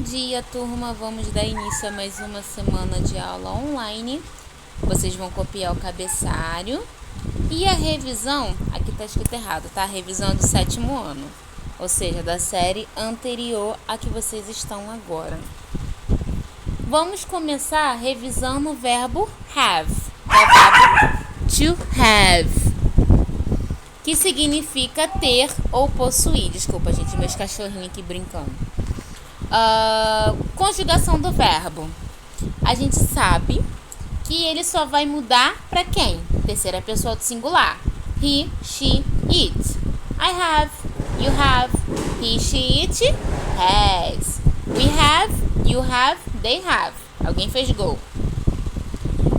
dia, turma! Vamos dar início a mais uma semana de aula online. Vocês vão copiar o cabeçalho. E a revisão, aqui tá escrito errado, tá? A revisão é do 7º ano, ou seja, da série anterior a que vocês estão agora. Vamos começar revisando o verbo have, o verbo to have, que significa ter ou possuir. Desculpa, gente, meus cachorrinhos aqui brincando. Conjugação do verbo. A gente sabe que ele só vai mudar para quem? Terceira pessoa do singular. He, she, it. I have, you have, he, she, it has. We have, you have, they have. Alguém fez gol.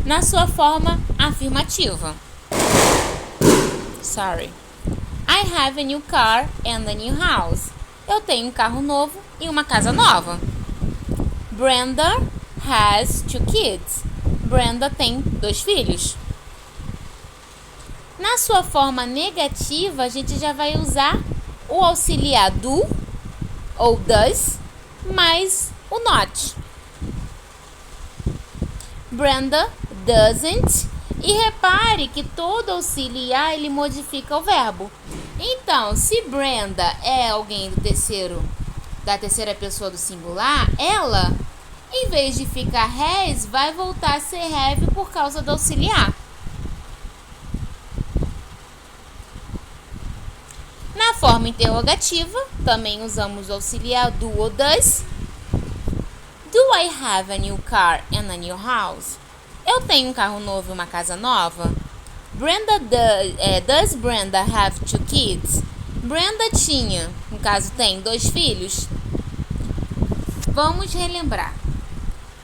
Na sua forma afirmativa. Sorry. I have a new car and a new house. Eu tenho um carro novo e uma casa nova. Brenda has 2 kids. Brenda tem 2 filhos. Na sua forma negativa, a gente já vai usar o auxiliar do ou does mais o not. Brenda doesn't. E repare que todo auxiliar ele modifica o verbo. Então, se Brenda é alguém da terceira pessoa do singular, ela, em vez de ficar has, vai voltar a ser have por causa do auxiliar. Na forma interrogativa, também usamos o auxiliar do ou does. Do I have a new car and a new house? Eu tenho um carro novo e uma casa nova. Does Brenda have 2 kids? Brenda tinha, no caso tem, 2 filhos. Vamos relembrar.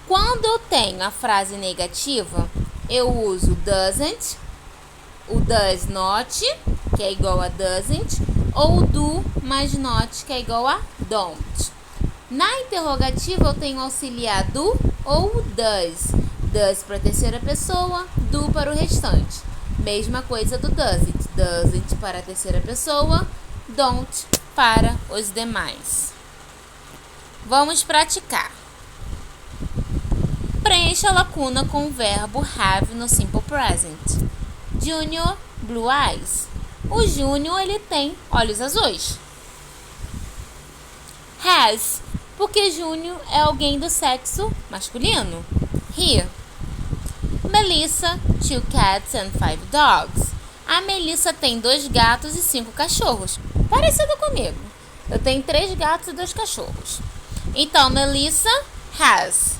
Quando eu tenho a frase negativa, eu uso doesn't, o does not, que é igual a doesn't, ou o do mais not, que é igual a don't. Na interrogativa, eu tenho auxiliar do ou does. Does para a terceira pessoa, do para o restante. Mesma coisa do doesn't. Doesn't para a terceira pessoa, don't para os demais. Vamos praticar. Preencha a lacuna com o verbo have no simple present. Junior, blue eyes. O Júnior, ele tem olhos azuis. Has, porque Júnior é alguém do sexo masculino. He. Melissa, 2 cats and 5 dogs. A Melissa tem 2 gatos e 5 cachorros. Parecido comigo. Eu tenho 3 gatos e 2 cachorros. Então, Melissa has.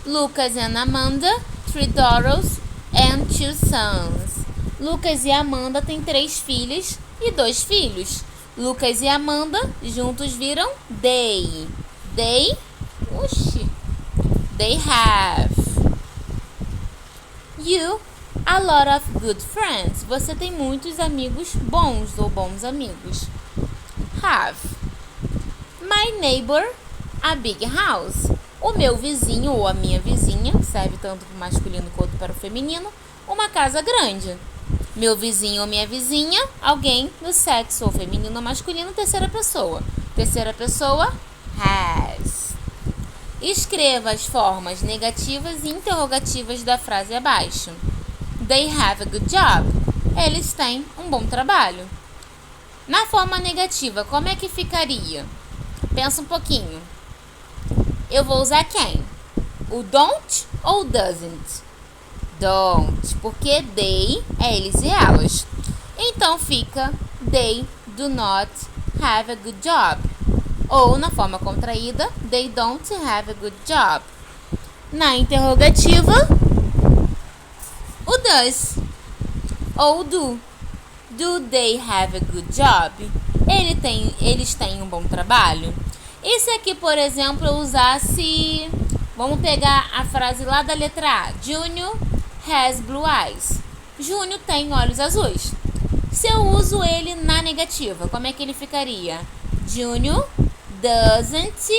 Lucas and Amanda, 3 daughters and 2 sons. Lucas e Amanda têm 3 filhas e 2 filhos. Lucas e Amanda juntos viram they. They have. You, a lot of good friends. Você tem muitos amigos bons ou bons amigos. Have. My neighbor, a big house. O meu vizinho ou a minha vizinha, serve tanto para o masculino quanto para o feminino, uma casa grande. Meu vizinho ou minha vizinha, alguém do sexo ou feminino ou masculino, terceira pessoa. Terceira pessoa, has. Escreva as formas negativas e interrogativas da frase abaixo. They have a good job. Eles têm um bom trabalho. Na forma negativa, como é que ficaria? Pensa um pouquinho. Eu vou usar quem? O don't ou o doesn't? Don't, porque they é eles e elas. Então fica they do not have a good job. Ou, na forma contraída, they don't have a good job. Na interrogativa, o does ou do. Do they have a good job? Eles têm um bom trabalho? E se aqui, por exemplo, eu usasse... Vamos pegar a frase lá da letra A. Junior has blue eyes. Júnior tem olhos azuis. Se eu uso ele na negativa, como é que ele ficaria? Junior doesn't,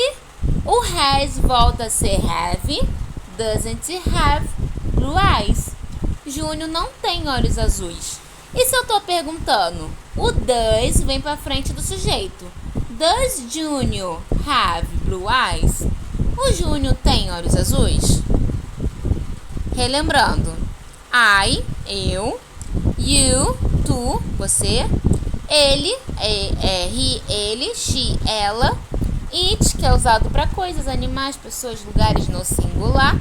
o has volta a ser have, doesn't have blue eyes. Júnior não tem olhos azuis. E se eu estou perguntando? O does vem para frente do sujeito. Does Junior have blue eyes? O Júnior tem olhos azuis? Relembrando. I, eu. You, tu, você. Ele, he, ele. She, ela. It, que é usado para coisas, animais, pessoas, lugares no singular.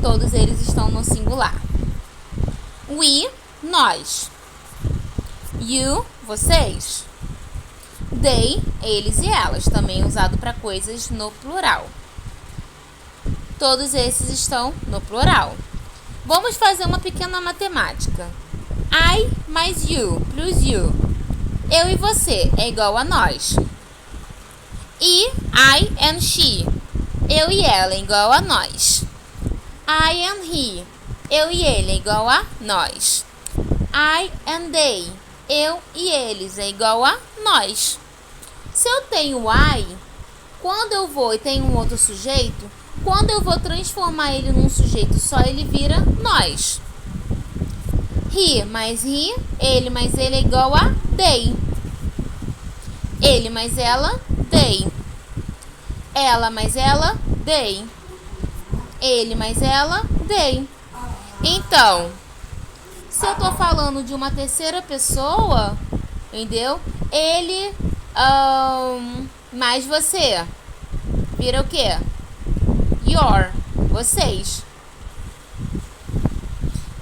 Todos eles estão no singular. We, nós. You, vocês. They, eles e elas, também usado para coisas no plural. Todos esses estão no plural. Vamos fazer uma pequena matemática. I mais you plus you. Eu e você é igual a nós. E I and she. Eu e ela é igual a nós. I and he. Eu e ele é igual a nós. I and they. Eu e eles é igual a nós. Se eu tenho I, quando eu vou e tenho um outro sujeito, quando eu vou transformar ele num sujeito só, ele vira nós. He mais he, ele mais ele é igual a they. Ele mais ela, they. Ela mais ela, they. Ele mais ela, they. Então, se eu tô falando de uma terceira pessoa, entendeu? Ele mais você. Vira o quê? Your. Vocês.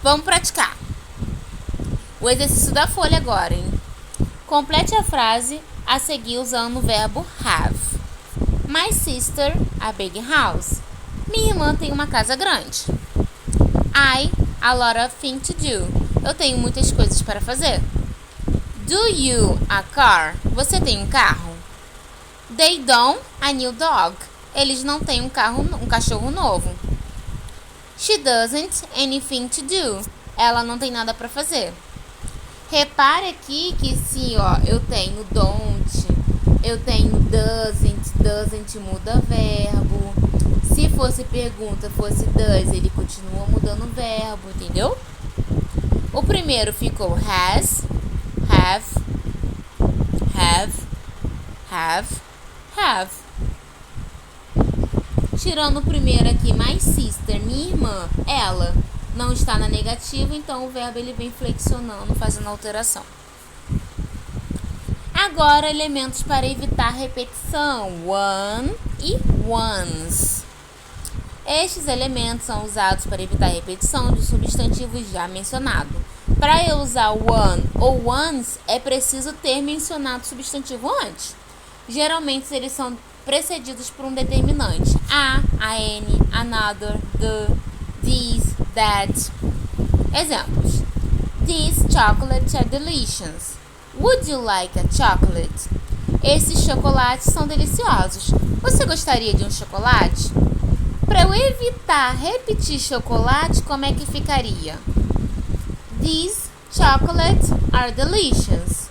Vamos praticar. O exercício da folha agora, hein? Complete a frase a seguir usando o verbo have. My sister a big house. Minha irmã tem uma casa grande. I a lot of things to do. Eu tenho muitas coisas para fazer. Do you a car? Você tem um carro? They don't a new dog. Eles não têm um cachorro novo. She doesn't anything to do. Ela não tem nada para fazer. Repare aqui que se eu tenho don't, eu tenho doesn't muda verbo. Se fosse pergunta, fosse does, ele continua mudando o verbo, entendeu? O primeiro ficou has, have. Tirando o primeiro aqui, my sister, minha irmã, ela não está na negativa, então o verbo ele vem flexionando, fazendo alteração. Agora, elementos para evitar repetição, one e ones. Estes elementos são usados para evitar repetição de substantivos já mencionados. Para eu usar one ou ones, é preciso ter mencionado o substantivo antes. Geralmente, eles são precedidos por um determinante. A N, another, the, this, that. Exemplos. These chocolates are delicious. Would you like a chocolate? Esses chocolates são deliciosos. Você gostaria de um chocolate? Para eu evitar repetir chocolate, como é que ficaria? These chocolates are delicious.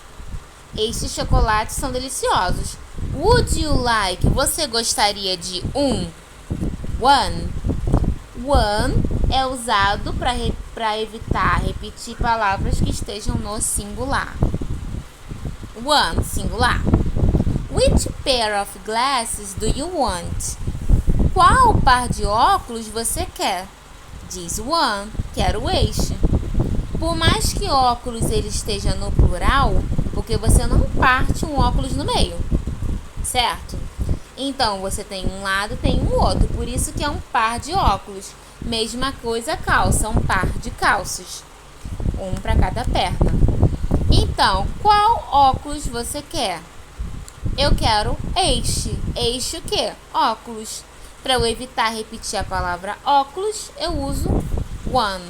Estes chocolates são deliciosos. Would you like? Você gostaria de um? One. One é usado para evitar repetir palavras que estejam no singular. One, singular. Which pair of glasses do you want? Qual par de óculos você quer? Diz one, quero este. Por mais que óculos ele esteja no plural, porque você não parte um óculos no meio, certo? Então, você tem um lado, tem um outro, por isso que é um par de óculos. Mesma coisa calça, um par de calças, um para cada perna. Então, qual óculos você quer? Eu quero este. Este o quê? Óculos. Para eu evitar repetir a palavra óculos, eu uso one.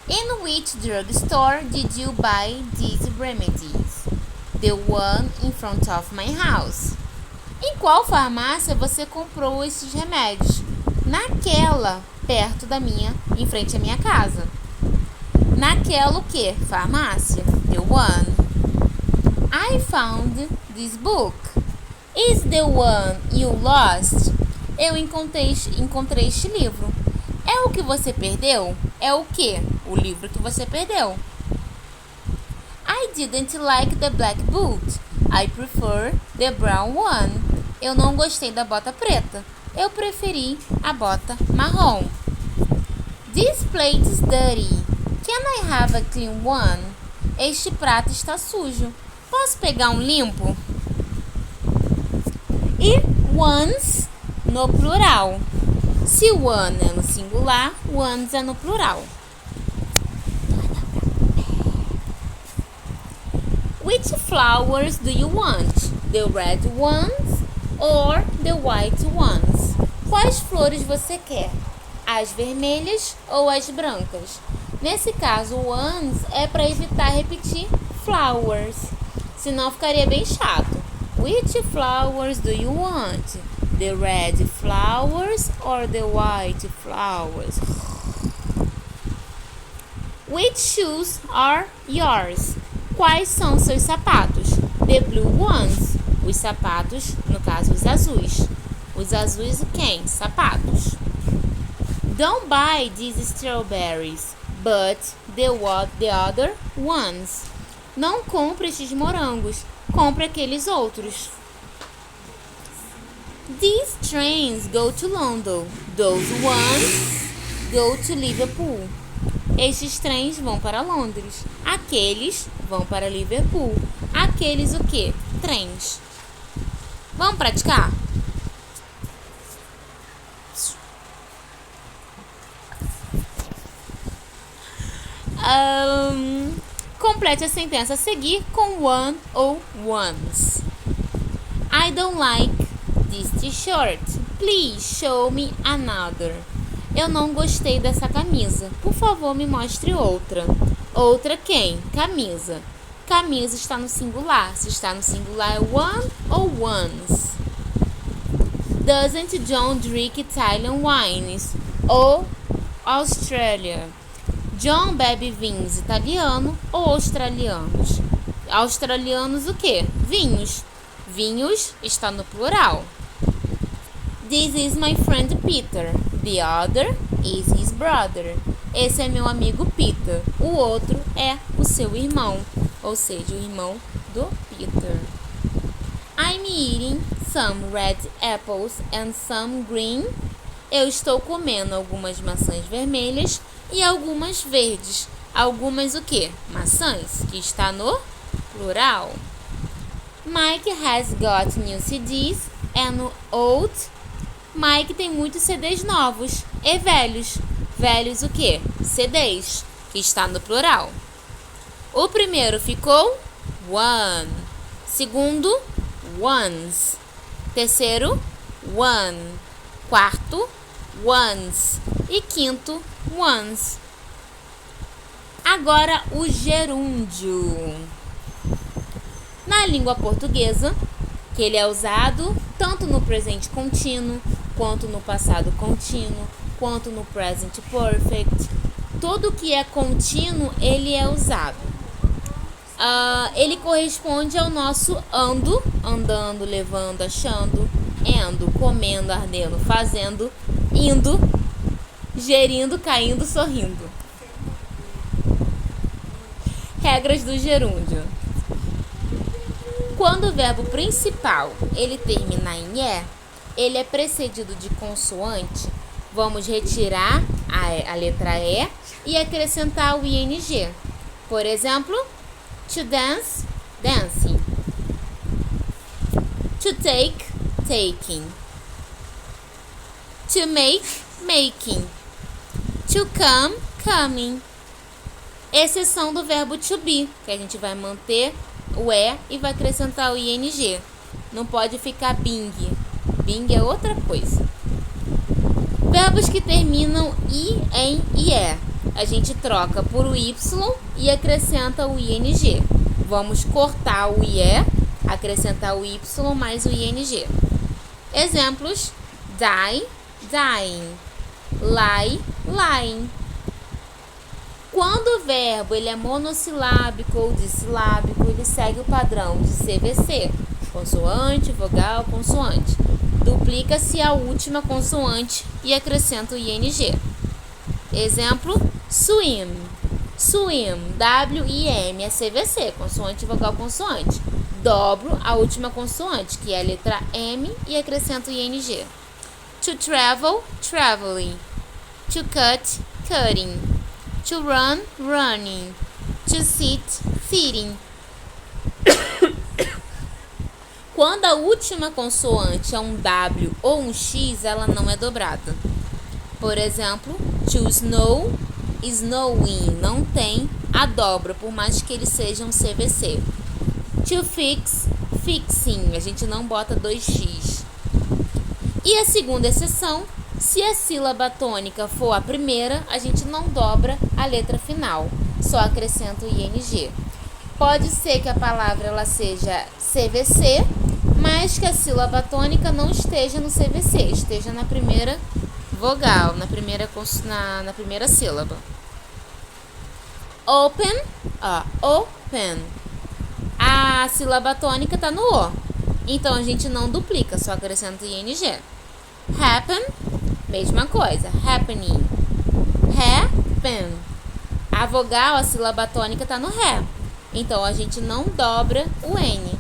In which drugstore did you buy these remedies? The one in front of my house. Em qual farmácia você comprou esses remédios? Naquela, perto da minha, em frente à minha casa. Naquela o que? Farmácia. The one. I found this book. Is the one you lost? Eu encontrei este livro. É o que você perdeu? É o que? O livro que você perdeu. didn't like the black boot. I prefer the brown one. Eu não gostei da bota preta. Eu preferi a bota marrom. This plate is dirty. Can I have a clean one? Este prato está sujo. Posso pegar um limpo? E ones no plural. Se one é no singular, ones é no plural. Which flowers do you want? The red ones or the white ones? Quais flores você quer? As vermelhas ou as brancas? Nesse caso, ones é para evitar repetir flowers, senão ficaria bem chato. Which flowers do you want? The red flowers or the white flowers? Which shoes are yours? Quais são seus sapatos? The blue ones. Os sapatos, no caso, os azuis. Os azuis quem? Sapatos. Don't buy these strawberries, but the other ones. Não compre estes morangos, compre aqueles outros. These trains go to London. Those ones go to Liverpool. Estes trens vão para Londres. Aqueles vão para Liverpool. Aqueles o quê? Trens. Vamos praticar? Complete a sentença a seguir com one ou ones. I don't like this t-shirt. Please show me another. Eu não gostei dessa camisa. Por favor, me mostre outra. Outra quem? Camisa. Camisa está no singular. Se está no singular é one ou ones. Doesn't John drink Italian wines? Ou Australia? John bebe vinhos italiano ou australianos? Australianos o quê? Vinhos. Vinhos está no plural. This is my friend Peter. The other is his brother. Esse é meu amigo Peter. O outro é o seu irmão, ou seja, o irmão do Peter. I'm eating some red apples and some green. Eu estou comendo algumas maçãs vermelhas e algumas verdes. Algumas o quê? Maçãs, que está no plural. Mike has got new CDs and old. Mike tem muitos CDs novos e velhos. Velhos o quê? CDs, que está no plural. O primeiro ficou one. Segundo, ones. Terceiro, one. Quarto, ones. E quinto, ones. Agora o gerúndio. Na língua portuguesa, que ele é usado tanto no presente contínuo, quanto no passado contínuo, quanto no present perfect. Tudo que é contínuo, ele é usado. Ele corresponde ao nosso ando, andando, levando, achando, endo, comendo, ardendo, fazendo, indo, gerindo, caindo, sorrindo. Regras do gerúndio. Quando o verbo principal ele termina em "é", ele é precedido de consoante. Vamos retirar a letra "e" e acrescentar o ing. Por exemplo, to dance, dancing. To take, taking. To make, making. To come, coming. Exceção do verbo to be, que a gente vai manter o "é" e vai acrescentar o ing. Não pode ficar being. Being é outra coisa. Verbos que terminam i, em e é. A gente troca por o y e acrescenta o ing. Vamos cortar o ie, acrescentar o y mais o ing. Exemplos: die, dying. Lie, lying. Quando o verbo ele é monossilábico ou dissilábico, ele segue o padrão de CVC, consoante, vogal, consoante. Duplica-se a última consoante e acrescenta o ing. Exemplo: swim. Swim, W-I-M, é CVC, consoante, vogal, consoante. Dobro a última consoante, que é a letra M, e acrescento ING. To travel, traveling. To cut, cutting. To run, running. To sit, sitting. Quando a última consoante é um W ou um X, ela não é dobrada. Por exemplo, to snow, snowing, não tem a dobra, por mais que ele seja um CVC. To fix, fixing, a gente não bota 2x. E a segunda exceção, se a sílaba tônica for a primeira, a gente não dobra a letra final, só acrescenta o ING. Pode ser que a palavra ela seja CVC, mas que a sílaba tônica não esteja no CVC, esteja na primeira vogal, na primeira sílaba. Open, open. A sílaba tônica está no O, então a gente não duplica, só acrescenta o ING. Happen, mesma coisa, happening. Happen. A vogal, a sílaba tônica está no Ré, então a gente não dobra o N.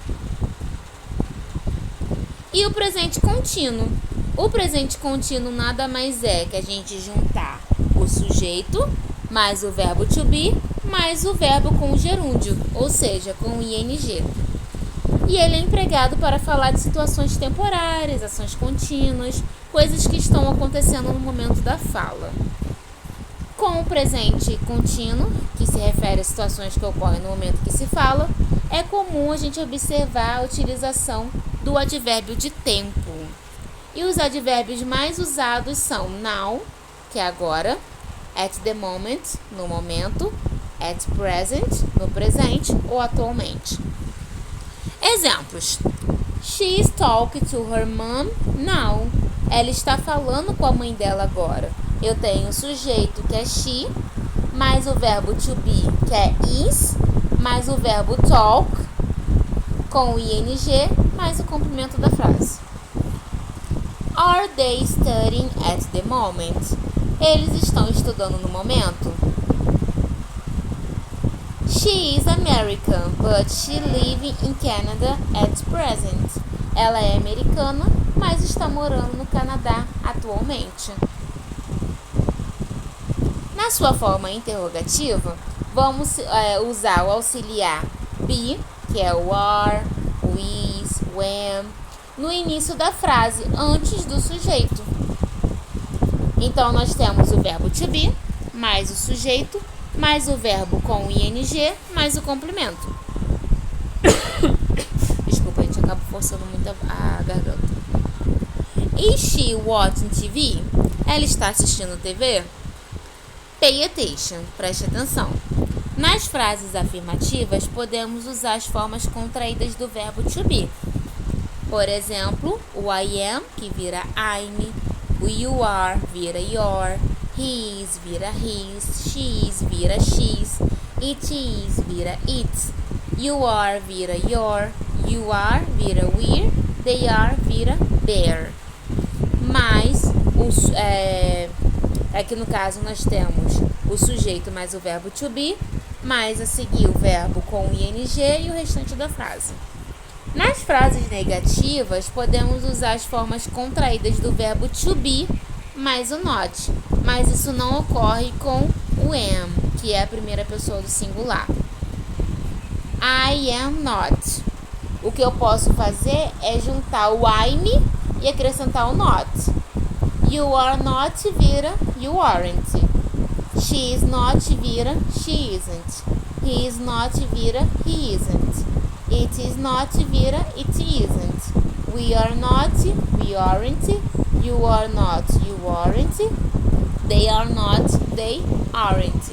E o presente contínuo. O presente contínuo nada mais é que a gente juntar o sujeito mais o verbo to be mais o verbo com o gerúndio, ou seja, com o ING. E ele é empregado para falar de situações temporárias, ações contínuas, coisas que estão acontecendo no momento da fala. Com o presente contínuo, que se refere a situações que ocorrem no momento que se fala, é comum a gente observar a utilização do advérbio de tempo. E os advérbios mais usados são now, que é agora, at the moment, no momento, at present, no presente ou atualmente. Exemplos. She is talking to her mom now. Ela está falando com a mãe dela agora. Eu tenho o sujeito que é she, mais o verbo to be, que é is, mais o verbo talk, com o ing, mais o complemento da frase. Are they studying at the moment? Eles estão estudando no momento? She is American, but she lives in Canada at present. Ela é americana, mas está morando no Canadá atualmente. Na sua forma interrogativa, vamos usar o auxiliar be, que é o are, o is, o am, no início da frase, antes do sujeito. Então, nós temos o verbo to be, mais o sujeito, mais o verbo com o ing, mais o complemento. Desculpa, a gente acaba forçando muito a garganta. Is she watching TV? Ela está assistindo TV? Pay attention, preste atenção. Nas frases afirmativas, podemos usar as formas contraídas do verbo to be. Por exemplo, o I am, que vira I'm, o you are vira your, he is vira his, she is vira she's, it is vira its, you are vira your, you are vira we're, they are vira their. Mas, aqui no caso nós temos o sujeito mais o verbo to be, mais a seguir o verbo com o ing e o restante da frase. Nas frases negativas, podemos usar as formas contraídas do verbo to be mais o not, mas isso não ocorre com o am, que é a primeira pessoa do singular. I am not. O que eu posso fazer é juntar o I'm e acrescentar o not. You are not vira you aren't. She is not vira she isn't. He is not vira he isn't. It is not vira it isn't. We are not we aren't. You are not you aren't. They are not they aren't.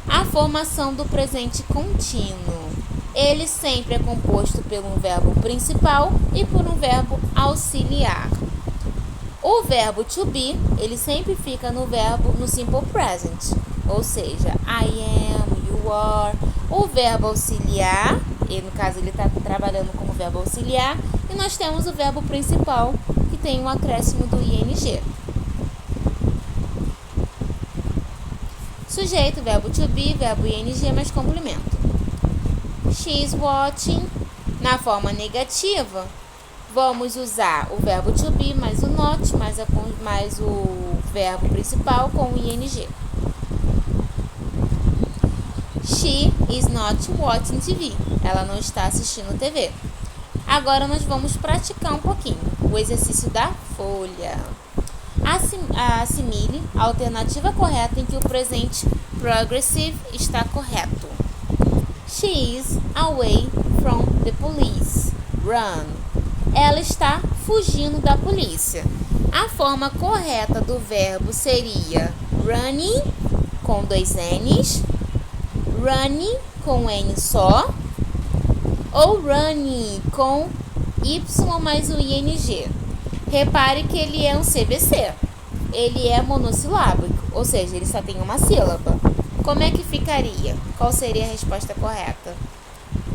A formação do presente contínuo. Ele sempre é composto por um verbo principal e por um verbo auxiliar. O verbo to be, ele sempre fica no simple present, ou seja, I am, you are. O verbo auxiliar, e no caso ele está trabalhando como verbo auxiliar, e nós temos o verbo principal, que tem um acréscimo do ing. Sujeito, verbo to be, verbo ing mais complemento. She's watching. Na forma negativa, vamos usar o verbo to be mais o not, mais o verbo principal com o ing. She is not watching TV. Ela não está assistindo TV. Agora nós vamos praticar um pouquinho o exercício da folha. Assimile a alternativa correta em que o presente progressive está correto. She is away from the police. Run. Ela está fugindo da polícia. A forma correta do verbo seria running com 2 N's, running com N só, ou running com Y mais o ING. Repare que ele é um CVC. Ele é monossilábico, ou seja, ele só tem uma sílaba. Como é que ficaria? Qual seria a resposta correta?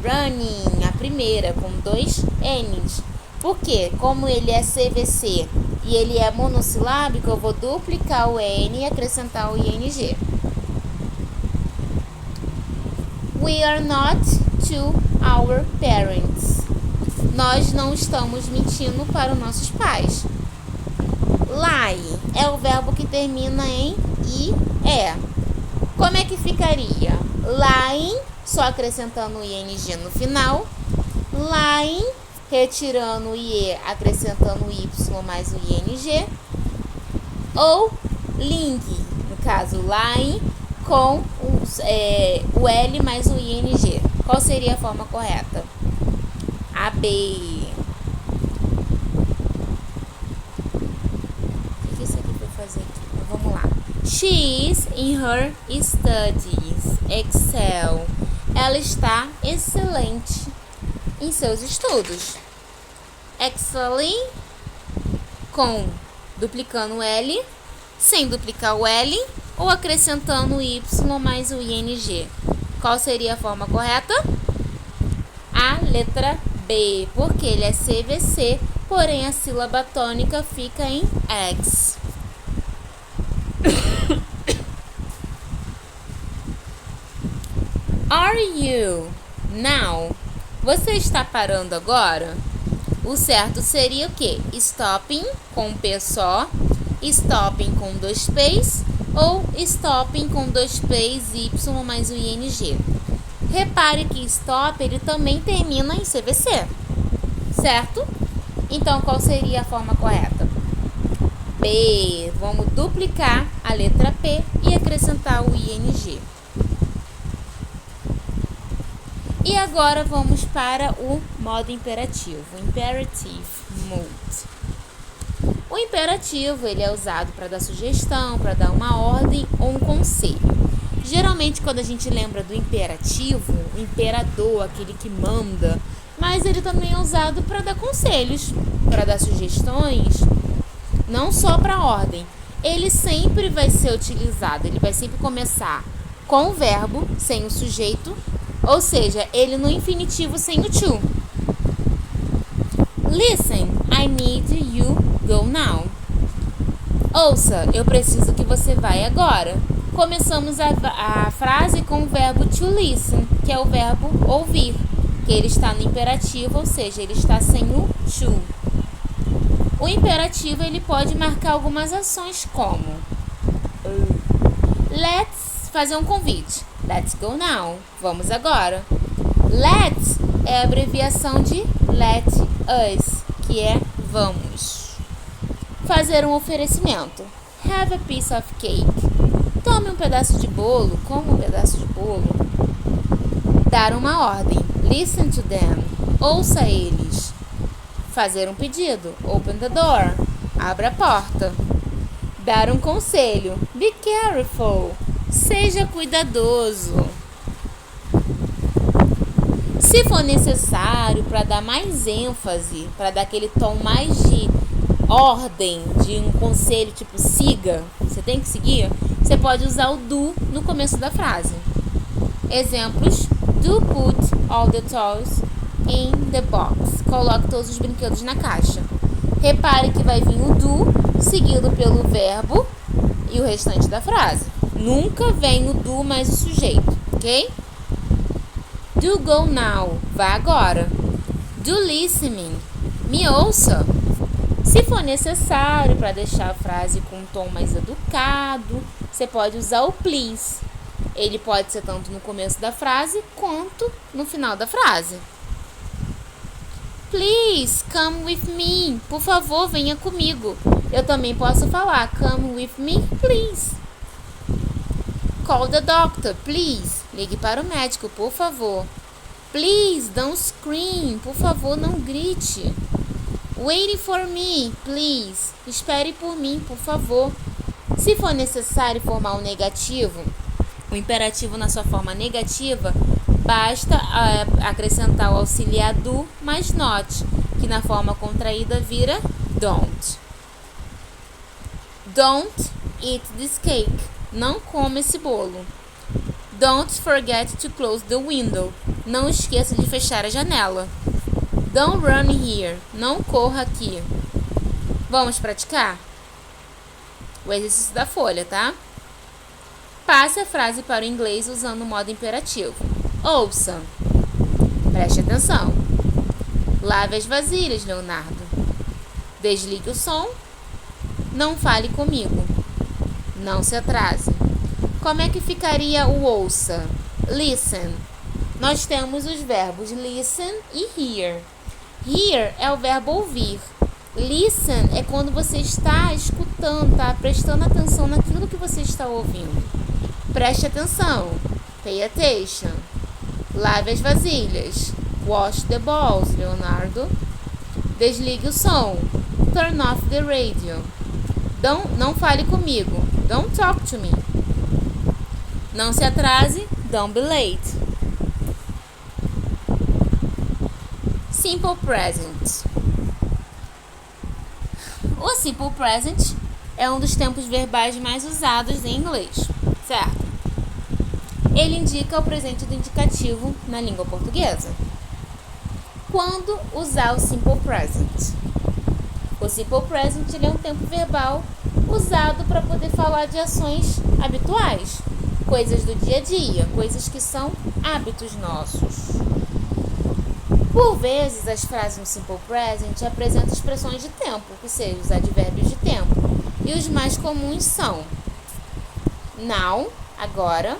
Running, a primeira, com 2 N's. Porque, como ele é CVC e ele é monossilábico, eu vou duplicar o N e acrescentar o ING. We are not to our parents. Nós não estamos mentindo para os nossos pais. Lie é o verbo que termina em IE. Como é que ficaria? Lying, só acrescentando o ING no final. Lying, retirando o IE, acrescentando o Y mais o ING. Ou link, no caso, lying, com o L mais o ING. Qual seria a forma correta? A B. O que isso aqui foi fazer aqui? Vamos lá. She is in her studies. Excel. Ela está excelente em seus estudos. Excellent com duplicando o L, sem duplicar o L, ou acrescentando o Y mais o ING. Qual seria a forma correta? A letra B, porque ele é CVC, porém a sílaba tônica fica em X. Are you? Now. Você está parando agora? O certo seria o quê? Stopping com P só, stopping com 2 P's ou stopping com 2 P's, Y mais o ING. Repare que stop ele também termina em CVC, certo? Então, qual seria a forma correta? P. Vamos duplicar a letra P e acrescentar o ING. E agora vamos para o modo imperativo, Imperative Mode. O imperativo ele é usado para dar sugestão, para dar uma ordem ou um conselho. Geralmente, quando a gente lembra do imperativo, o imperador, aquele que manda, mas ele também é usado para dar conselhos, para dar sugestões, não só para ordem. Ele sempre vai ser utilizado, ele vai sempre começar com o verbo, sem o sujeito, ou seja, ele no infinitivo sem o to. Listen, I need you go now. Ouça, eu preciso que você vá agora. Começamos a frase com o verbo to listen, que é o verbo ouvir, que ele está no imperativo, ou seja, ele está sem o to. O imperativo ele pode marcar algumas ações como let's, fazer um convite. Let's go now. Vamos agora. Let's é a abreviação de let us, que é vamos. Fazer um oferecimento. Have a piece of cake. Tome um pedaço de bolo. Coma um pedaço de bolo. Dar uma ordem. Listen to them. Ouça eles. Fazer um pedido. Open the door. Abra a porta. Dar um conselho. Be careful. Seja cuidadoso. Se for necessário, para dar mais ênfase, para dar aquele tom mais de ordem, de um conselho tipo siga, você tem que seguir, você pode usar o do no começo da frase. Exemplos: do put all the toys in the box. Coloque todos os brinquedos na caixa. Repare que vai vir o do seguido pelo verbo e o restante da frase. Nunca vem o do mais o sujeito, ok? Do go now, vá agora. Do listening, me ouça. Se for necessário para deixar a frase com um tom mais educado, você pode usar o please. Ele pode ser tanto no começo da frase quanto no final da frase. Please, come with me. Por favor, venha comigo. Eu também posso falar come with me, please. Call the doctor, please. Ligue para o médico, por favor. Please, don't scream. Por favor, não grite. Wait for me, please. Espere por mim, por favor. Se for necessário formar um negativo, o imperativo na sua forma negativa, basta acrescentar o auxiliar do mais not, que na forma contraída vira don't. Don't eat this cake. Não coma esse bolo. Don't forget to close the window. Não esqueça de fechar a janela. Don't run here. Não corra aqui. Vamos praticar? O exercício da folha, tá? Passe a frase para o inglês usando o modo imperativo. Ouça. Preste atenção. Lave as vasilhas, Leonardo. Desligue o som. Não fale comigo. Não se atrase. Como é que ficaria o ouça? Listen. Nós temos os verbos listen e hear. Hear é o verbo ouvir. Listen é quando você está escutando, está prestando atenção naquilo que você está ouvindo. Preste atenção. Pay attention. Lave as vasilhas. Wash the balls, Leonardo. Desligue o som. Turn off the radio. Não fale comigo. Don't talk to me. Não se atrase. Don't be late. Simple present. O simple present é um dos tempos verbais mais usados em inglês, certo? Ele indica o presente do indicativo na língua portuguesa. Quando usar o simple present? O simple present ele é um tempo verbal usado para poder falar de ações habituais, coisas do dia a dia, coisas que são hábitos nossos. Por vezes, as frases no simple present apresentam expressões de tempo, que sejam os advérbios de tempo, e os mais comuns são now, agora,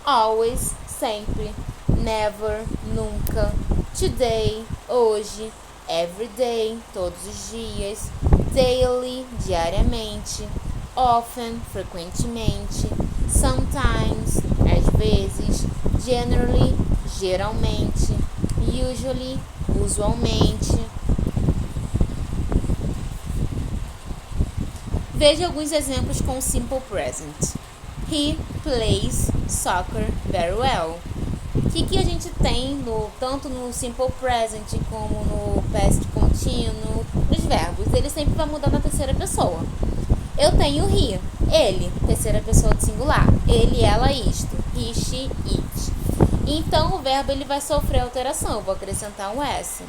always, sempre, never, nunca, today, hoje, every day, todos os dias, daily, diariamente, often, frequentemente, sometimes, às vezes, generally, geralmente, usually, usualmente. Veja alguns exemplos com o simple present. He plays soccer very well. O que a gente tem tanto no simple present como no past continuo, nos verbos? Ele sempre vai mudar na terceira pessoa. Eu tenho he, ele, terceira pessoa do singular. Ele, ela, isto. He, she, it. Então, o verbo ele vai sofrer alteração. Eu vou acrescentar um S.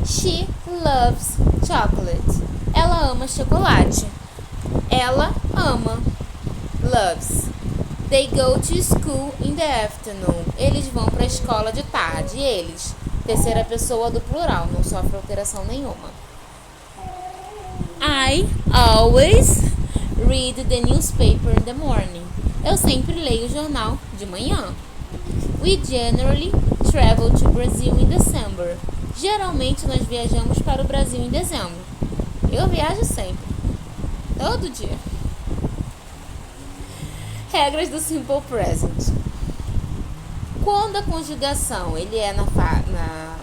She loves chocolate. Ela ama chocolate. Ela ama. Loves. They go to school in the afternoon. Eles vão para a escola de tarde. Eles. Terceira pessoa do plural. Não sofre alteração nenhuma. I always read the newspaper in the morning. Eu sempre leio o jornal de manhã. We generally travel to Brazil in December. Geralmente nós viajamos para o Brasil em dezembro. Eu viajo sempre. Todo dia. Regras do simple present. Quando a conjugação ele é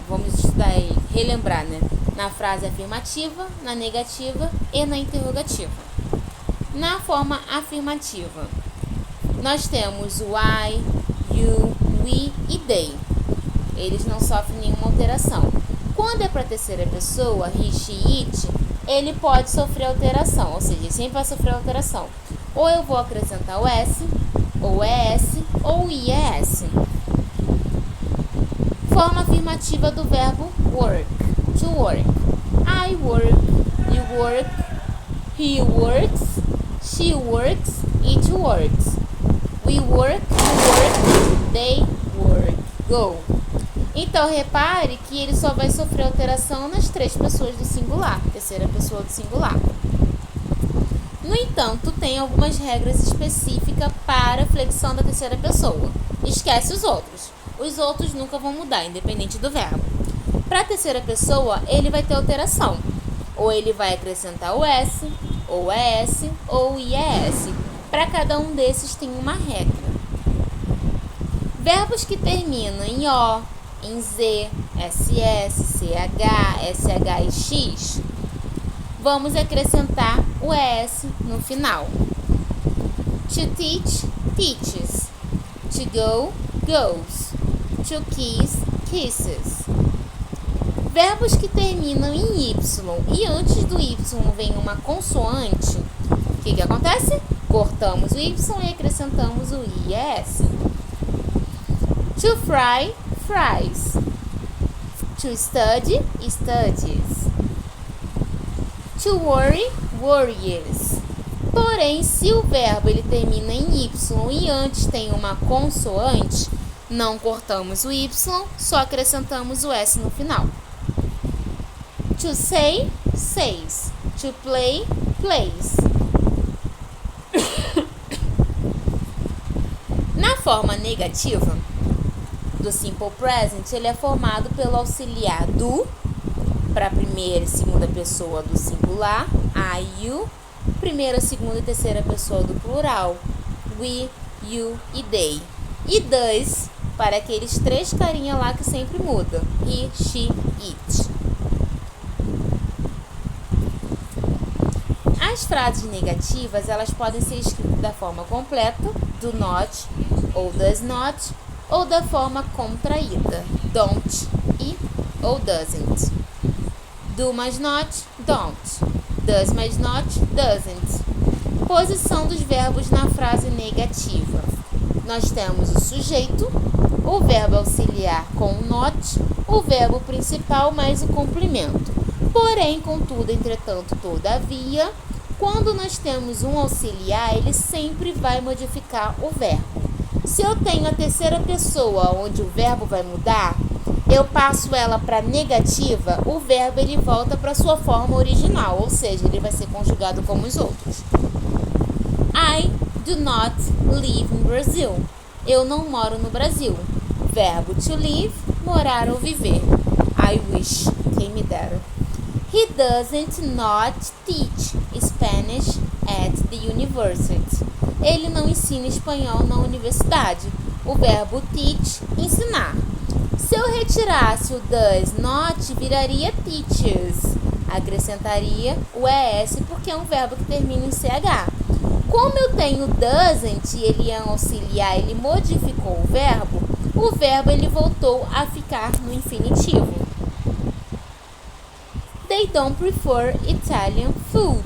vamos estudar e relembrar, né? Na frase afirmativa, na negativa e na interrogativa. Na forma afirmativa, nós temos o I, you, we e they. Eles não sofrem nenhuma alteração. Quando é para terceira pessoa, he, she, it, ele pode sofrer alteração, ou seja, sempre vai sofrer alteração. Ou eu vou acrescentar o S, ou ES, ou IES. Forma afirmativa do verbo work, to work. I work, you work, he works, she works, it works. We work, you work, they work. Go. Então, repare que ele só vai sofrer alteração nas 3 pessoas do singular, terceira pessoa do singular. No entanto, tem algumas regras específicas para a flexão da terceira pessoa. Esquece os outros. Os outros nunca vão mudar, independente do verbo. Para a terceira pessoa, ele vai ter alteração. Ou ele vai acrescentar o S, ou ES, ou IES. Para cada um desses tem uma regra. Verbos que terminam em O, em Z, SS, CH, SH e X, vamos acrescentar o ES no final. To teach, teaches. To go, goes. To kiss, kisses. Verbos que terminam em Y e antes do Y vem uma consoante, o que acontece? Cortamos o Y e acrescentamos o IES. To fry, fries. To study, studies. To worry, worries. Porém, se o verbo ele termina em Y e antes tem uma consoante, não cortamos o Y, só acrescentamos o S no final. To say, says. To play, plays. Na forma negativa do Simple Present, ele é formado pelo auxiliar do, para a primeira e segunda pessoa do singular, I, you, primeira, segunda e terceira pessoa do plural, we, you e they. E does, para aqueles 3 carinha lá que sempre mudam, he, she, it. As frases negativas, elas podem ser escritas da forma completa, do not ou does not, ou da forma contraída, don't e ou doesn't. Do mais not, don't. Does mais not, doesn't. Posição dos verbos na frase negativa. Nós temos o sujeito, o verbo auxiliar com o not, o verbo principal mais o complemento. Porém, contudo, entretanto, todavia, quando nós temos um auxiliar, ele sempre vai modificar o verbo. Se eu tenho a terceira pessoa onde o verbo vai mudar, eu passo ela para negativa, o verbo ele volta para sua forma original, ou seja, ele vai ser conjugado como os outros. I do not live in Brazil. Eu não moro no Brasil. Verbo to live, morar ou viver. I wish, quem me dera. He doesn't not teach Spanish at the university. Ele não ensina espanhol na universidade. O verbo teach, ensinar. Se eu retirasse o does not, viraria teaches. Acrescentaria o ES porque é um verbo que termina em CH. Como eu tenho doesn't e ele é um auxiliar, ele modificou o verbo ele voltou a ficar no infinitivo. They don't prefer Italian food.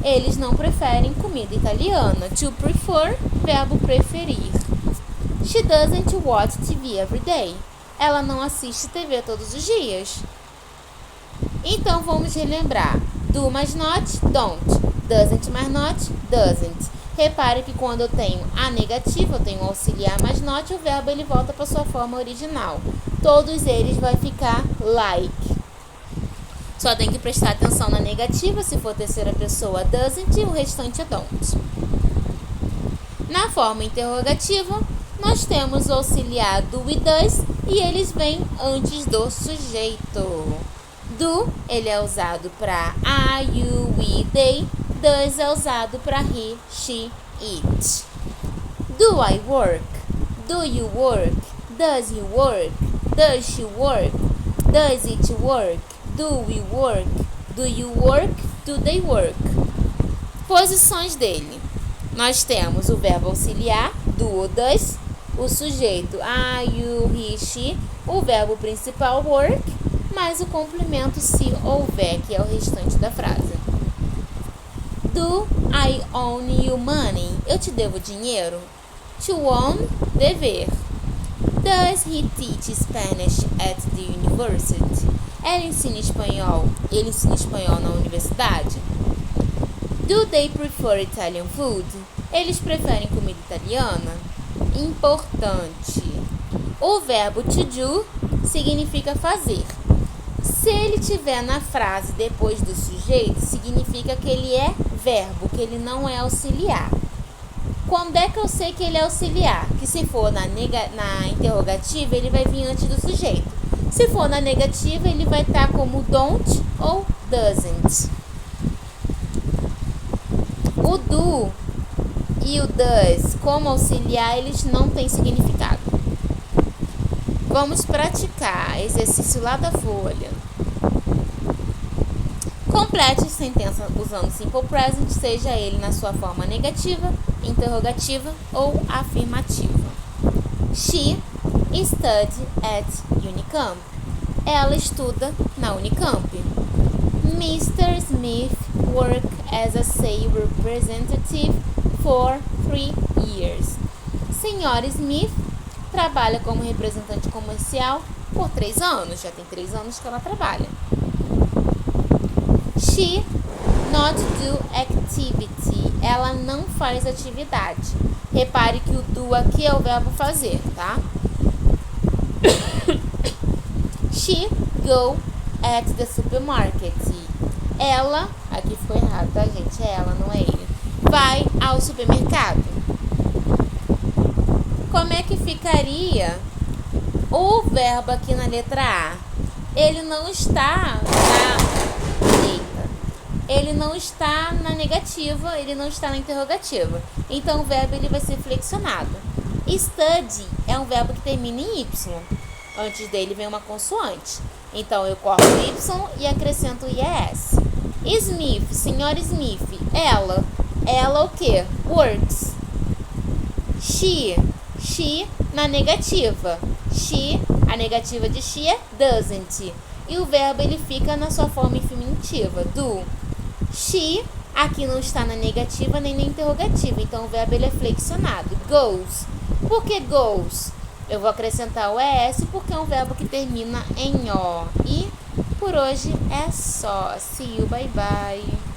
Eles não preferem comida italiana. To prefer, verbo preferir. She doesn't watch TV every day. Ela não assiste TV todos os dias. Então, vamos relembrar. Do mais not, don't. Doesn't mais not, doesn't. Repare que quando eu tenho a negativa, eu tenho o auxiliar mais not, o verbo ele volta para sua forma original. Todos eles vai ficar like. Só tem que prestar atenção na negativa, se for terceira pessoa, doesn't, e o restante é don't. Na forma interrogativa, nós temos o auxiliar do e does, e eles vêm antes do sujeito. Do, ele é usado para I, you, we, they. Does é usado para he, she, it. Do I work? Do you work? Does he work? Does she work? Does it work? Do we work? Do you work? Do they work? Posições dele. Nós temos o verbo auxiliar, do ou does, o sujeito I, you, he, she, o verbo principal work, mais o complemento se houver, que é o restante da frase. Do I owe you money? Eu te devo dinheiro? To own, dever. Does he teach Spanish at the university? Ele ensina espanhol na universidade? Do they prefer Italian food? Eles preferem comida italiana? importante. O verbo to do significa fazer. Se ele tiver na frase depois do sujeito, significa que ele é verbo, que ele não é auxiliar. Quando é que eu sei que ele é auxiliar? Que se for na interrogativa, ele vai vir antes do sujeito. Se for na negativa, ele vai estar como don't ou doesn't. O do e o does, como auxiliar, eles não têm significado. Vamos praticar. Exercício lá da folha. Complete a sentença usando simple present, seja ele na sua forma negativa, interrogativa ou afirmativa. She studied at Unicamp. Ela estuda na Unicamp. Mr. Smith worked as a sales representative for 3 years. Senhora Smith trabalha como representante comercial por 3 anos. Já tem 3 anos que ela trabalha. She not do activity. Ela não faz atividade. Repare que o do aqui é o verbo fazer, tá? She go at the supermarket. Ela, aqui ficou errado, tá, gente? É ela, não é ele. Vai ao supermercado. Como é que ficaria o verbo aqui na letra A? Ele não está ele não está na negativa, ele não está na interrogativa. Então o verbo ele vai ser flexionado. Study é um verbo que termina em Y. Antes dele vem uma consoante. Então eu corto o Y e acrescento o IES. Smith, senhora Smith, ela o que? Works. She na negativa. A negativa de she é doesn't. E o verbo ele fica na sua forma infinitiva, do. She aqui não está na negativa nem na interrogativa, então o verbo ele é flexionado. Goes. Por que goes? Eu vou acrescentar o ES porque é um verbo que termina em O. E por hoje é só. See you, bye bye.